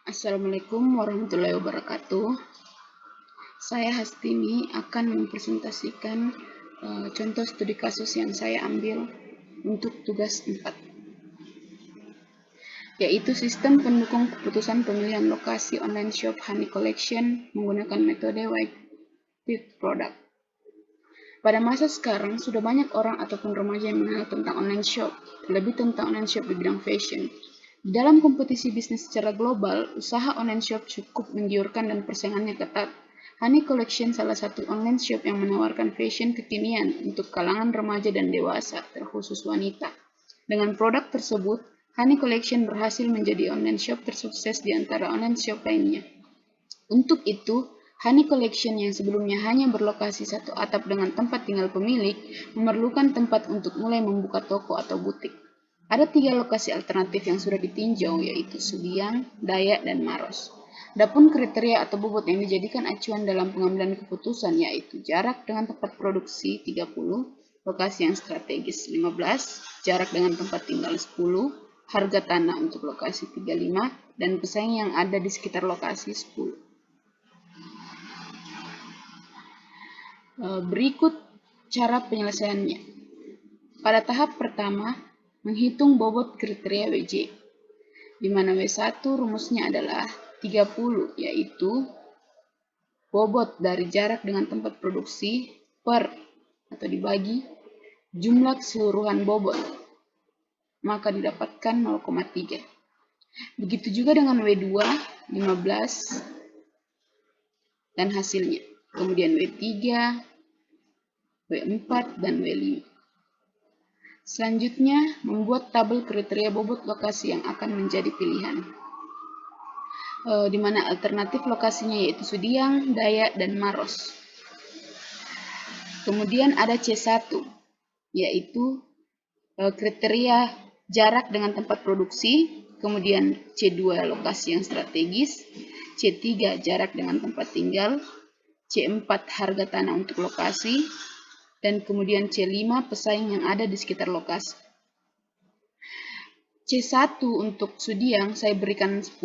Assalamualaikum warahmatullahi wabarakatuh. Saya Hastimi akan mempresentasikan contoh studi kasus yang saya ambil untuk tugas 4, yaitu sistem pendukung keputusan pemilihan lokasi online shop Honey Collection menggunakan metode White Paper Product. Pada masa sekarang, sudah banyak orang ataupun remaja yang mengenal tentang online shop, terlebih tentang online shop di bidang fashion. Dalam kompetisi bisnis secara global, usaha online shop cukup menggiurkan dan persaingannya ketat. Honey Collection salah satu online shop yang menawarkan fashion kekinian untuk kalangan remaja dan dewasa, terkhusus wanita. Dengan produk tersebut, Honey Collection berhasil menjadi online shop tersukses di antara online shop lainnya. Untuk itu, Honey Collection yang sebelumnya hanya berlokasi satu atap dengan tempat tinggal pemilik, memerlukan tempat untuk mulai membuka toko atau butik. Ada 3 lokasi alternatif yang sudah ditinjau, yaitu Sudiang, Dayak, dan Maros. Adapun kriteria atau bobot yang dijadikan acuan dalam pengambilan keputusan yaitu jarak dengan tempat produksi 30, lokasi yang strategis 15, jarak dengan tempat tinggal 10, harga tanah untuk lokasi 35, dan pesaing yang ada di sekitar lokasi 10. Berikut cara penyelesaiannya. Pada tahap pertama, menghitung bobot kriteria WJ, di mana W1 rumusnya adalah 30, yaitu bobot dari jarak dengan tempat produksi per atau dibagi jumlah keseluruhan bobot, maka didapatkan 0,3. Begitu juga dengan W2, 15, dan hasilnya. Kemudian W3, W4, dan W5. Selanjutnya, membuat tabel kriteria bobot lokasi yang akan menjadi pilihan, di mana alternatif lokasinya yaitu Sudiang, Dayak, dan Maros. Kemudian ada C1, yaitu kriteria jarak dengan tempat produksi, kemudian C2 lokasi yang strategis, C3 jarak dengan tempat tinggal, C4 harga tanah untuk lokasi, dan kemudian C5 pesaing yang ada di sekitar lokasi. C1 untuk Sudiang saya berikan 10,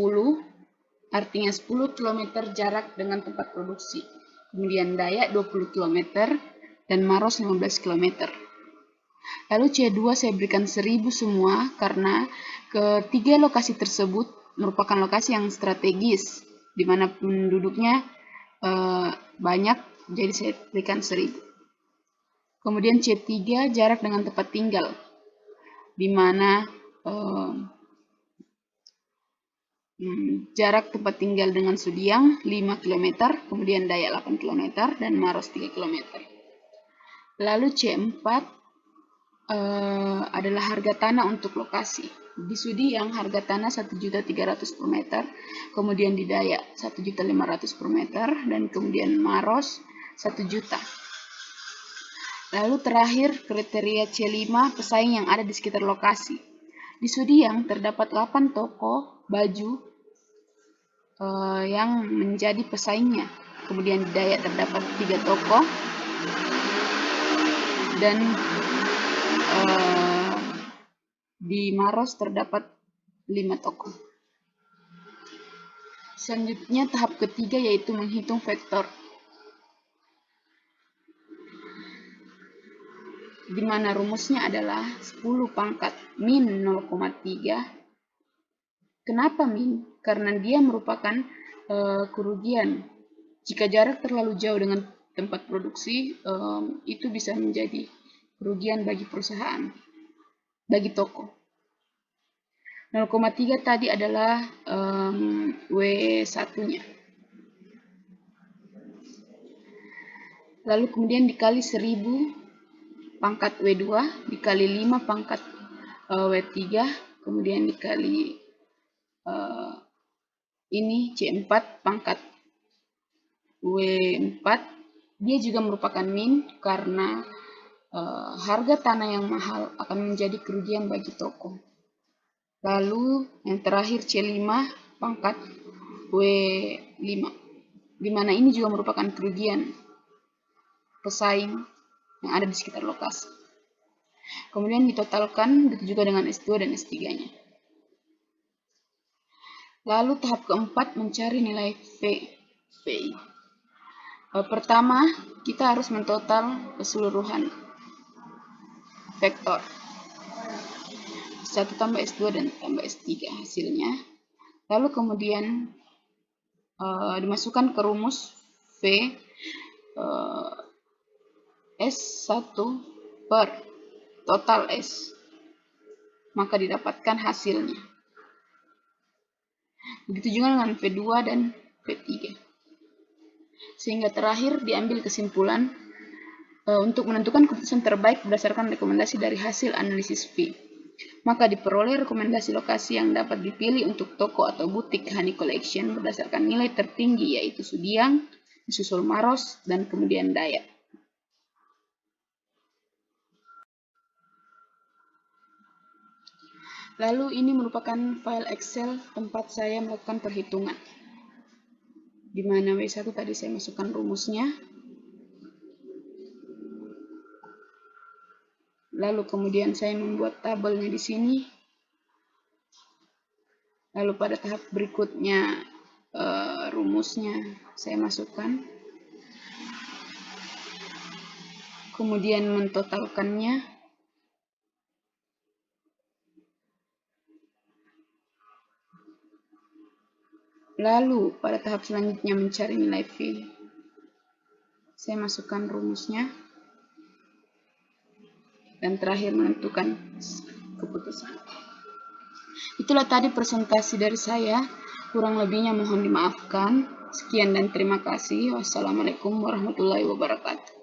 artinya 10 km jarak dengan tempat produksi. Kemudian Dayak 20 km dan Maros 15 km. Lalu C2 saya berikan 1000 semua karena ketiga lokasi tersebut merupakan lokasi yang strategis di mana penduduknya banyak, jadi saya berikan 1000. Kemudian C3 jarak dengan tempat tinggal, di mana jarak tempat tinggal dengan Sudiang 5 km, kemudian Dayak 8 km, dan Maros 3 km. Lalu C4 adalah harga tanah untuk lokasi. Di Sudiang harga tanah 1.300.000 per meter, kemudian di Dayak 1.500.000 per meter, dan kemudian Maros 1 juta. Lalu terakhir kriteria C5 pesaing yang ada di sekitar lokasi. Di Sudiang terdapat 8 toko baju yang menjadi pesaingnya. Kemudian di Dayak terdapat 3 toko dan di Maros terdapat 5 toko. Selanjutnya tahap ketiga yaitu menghitung vektor, di mana rumusnya adalah 10 pangkat min 0,3. Kenapa min? Karena dia merupakan kerugian. Jika jarak terlalu jauh dengan tempat produksi, itu bisa menjadi kerugian bagi perusahaan, bagi toko. 0,3 tadi adalah W1-nya. Lalu kemudian dikali 1000 pangkat W2 dikali 5 pangkat W3, kemudian dikali ini C4 pangkat W4. Dia juga merupakan min karena harga tanah yang mahal akan menjadi kerugian bagi toko. Lalu yang terakhir C5 pangkat W5, di mana ini juga merupakan kerugian pesaing yang ada di sekitar lokasi. Kemudian ditotalkan begitu juga dengan S2 dan S3-nya. Lalu tahap keempat mencari nilai V. Pertama, kita harus mentotal keseluruhan vektor 1 tambah S2 dan tambah S3 hasilnya. Lalu kemudian dimasukkan ke rumus V S1 per total S, maka didapatkan hasilnya. Begitu juga dengan V2 dan V3. Sehingga terakhir diambil kesimpulan untuk menentukan keputusan terbaik berdasarkan rekomendasi dari hasil analisis V. Maka diperoleh rekomendasi lokasi yang dapat dipilih untuk toko atau butik Honey Collection berdasarkan nilai tertinggi, yaitu Sudiang, disusul Maros, dan kemudian Dayak. Lalu ini merupakan file Excel tempat saya melakukan perhitungan, di mana W1 tadi saya masukkan rumusnya. Lalu kemudian saya membuat tabelnya di sini. Lalu pada tahap berikutnya rumusnya saya masukkan. Kemudian mentotalkannya. Lalu pada tahap selanjutnya mencari nilai V. Saya masukkan rumusnya. Dan terakhir menentukan keputusan. Itulah tadi presentasi dari saya. Kurang lebihnya mohon dimaafkan. Sekian dan terima kasih. Wassalamualaikum warahmatullahi wabarakatuh.